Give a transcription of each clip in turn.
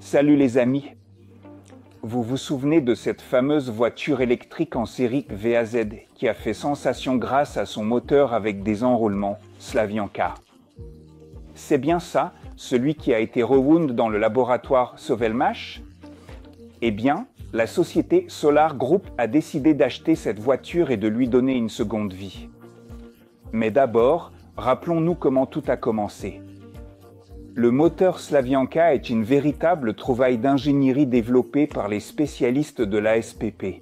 Salut les amis! Vous vous souvenez de cette fameuse voiture électrique en série VAZ qui a fait sensation grâce à son moteur avec des enroulements Slavyanka? C'est bien ça, celui qui a été rewound dans le laboratoire Sovelmash? Eh bien, la société Solar Group a décidé d'acheter cette voiture et de lui donner une seconde vie. Mais d'abord, rappelons-nous comment tout a commencé. Le moteur Slavyanka est une véritable trouvaille d'ingénierie développée par les spécialistes de l'ASPP.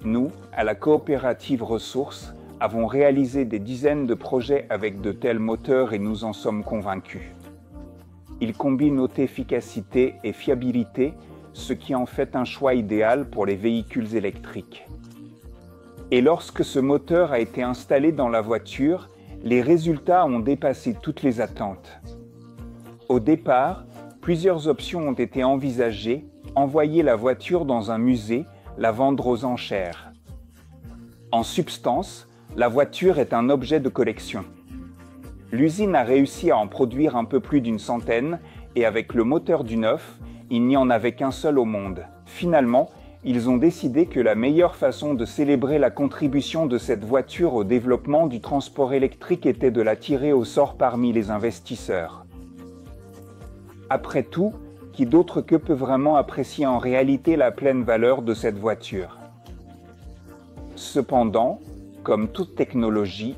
Nous, à la coopérative Ressources, avons réalisé des dizaines de projets avec de tels moteurs et nous en sommes convaincus. Il combine haute efficacité et fiabilité, ce qui en fait un choix idéal pour les véhicules électriques. Et lorsque ce moteur a été installé dans la voiture, les résultats ont dépassé toutes les attentes. Au départ, plusieurs options ont été envisagées, envoyer la voiture dans un musée, la vendre aux enchères. En substance, la voiture est un objet de collection. L'usine a réussi à en produire un peu plus d'une centaine et avec le moteur du neuf, il n'y en avait qu'un seul au monde. Finalement, ils ont décidé que la meilleure façon de célébrer la contribution de cette voiture au développement du transport électrique était de la tirer au sort parmi les investisseurs. Après tout, qui d'autre que peut vraiment apprécier en réalité la pleine valeur de cette voiture? Cependant, comme toute technologie,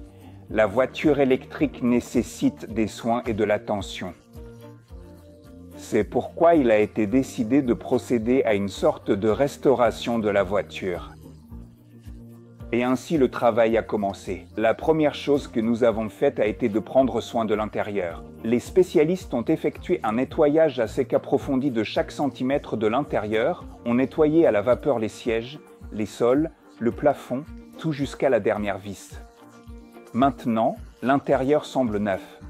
la voiture électrique nécessite des soins et de l'attention. C'est pourquoi il a été décidé de procéder à une sorte de restauration de la voiture. Et ainsi le travail a commencé. La première chose que nous avons faite a été de prendre soin de l'intérieur. Les spécialistes ont effectué un nettoyage assez approfondi de chaque centimètre de l'intérieur, ont nettoyé à la vapeur les sièges, les sols, le plafond, tout jusqu'à la dernière vis. Maintenant, l'intérieur semble neuf.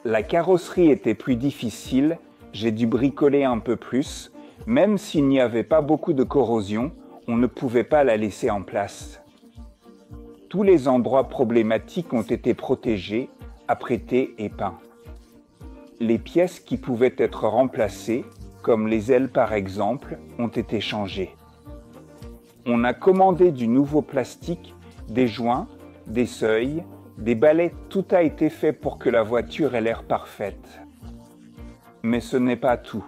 La carrosserie était plus difficile, j'ai dû bricoler un peu plus, même s'il n'y avait pas beaucoup de corrosion, on ne pouvait pas la laisser en place. Tous les endroits problématiques ont été protégés, apprêtés et peints. Les pièces qui pouvaient être remplacées, comme les ailes par exemple, ont été changées. On a commandé du nouveau plastique, des joints, des seuils, des balais, tout a été fait pour que la voiture ait l'air parfaite. Mais ce n'est pas tout.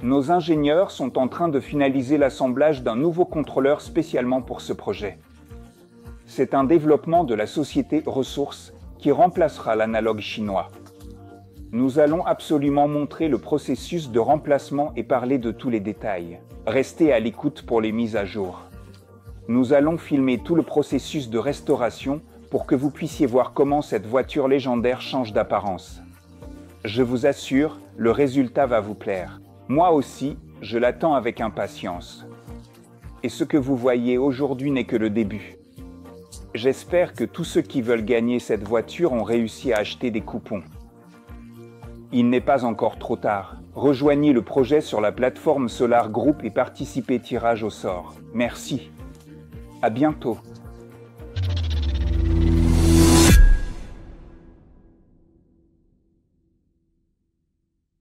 Nos ingénieurs sont en train de finaliser l'assemblage d'un nouveau contrôleur spécialement pour ce projet. C'est un développement de la société Ressources qui remplacera l'analogue chinois. Nous allons absolument montrer le processus de remplacement et parler de tous les détails. Restez à l'écoute pour les mises à jour. Nous allons filmer tout le processus de restauration pour que vous puissiez voir comment cette voiture légendaire change d'apparence. Je vous assure, le résultat va vous plaire. Moi aussi, je l'attends avec impatience. Et ce que vous voyez aujourd'hui n'est que le début. J'espère que tous ceux qui veulent gagner cette voiture ont réussi à acheter des coupons. Il n'est pas encore trop tard. Rejoignez le projet sur la plateforme Solar Group et participez tirage au sort. Merci. À bientôt.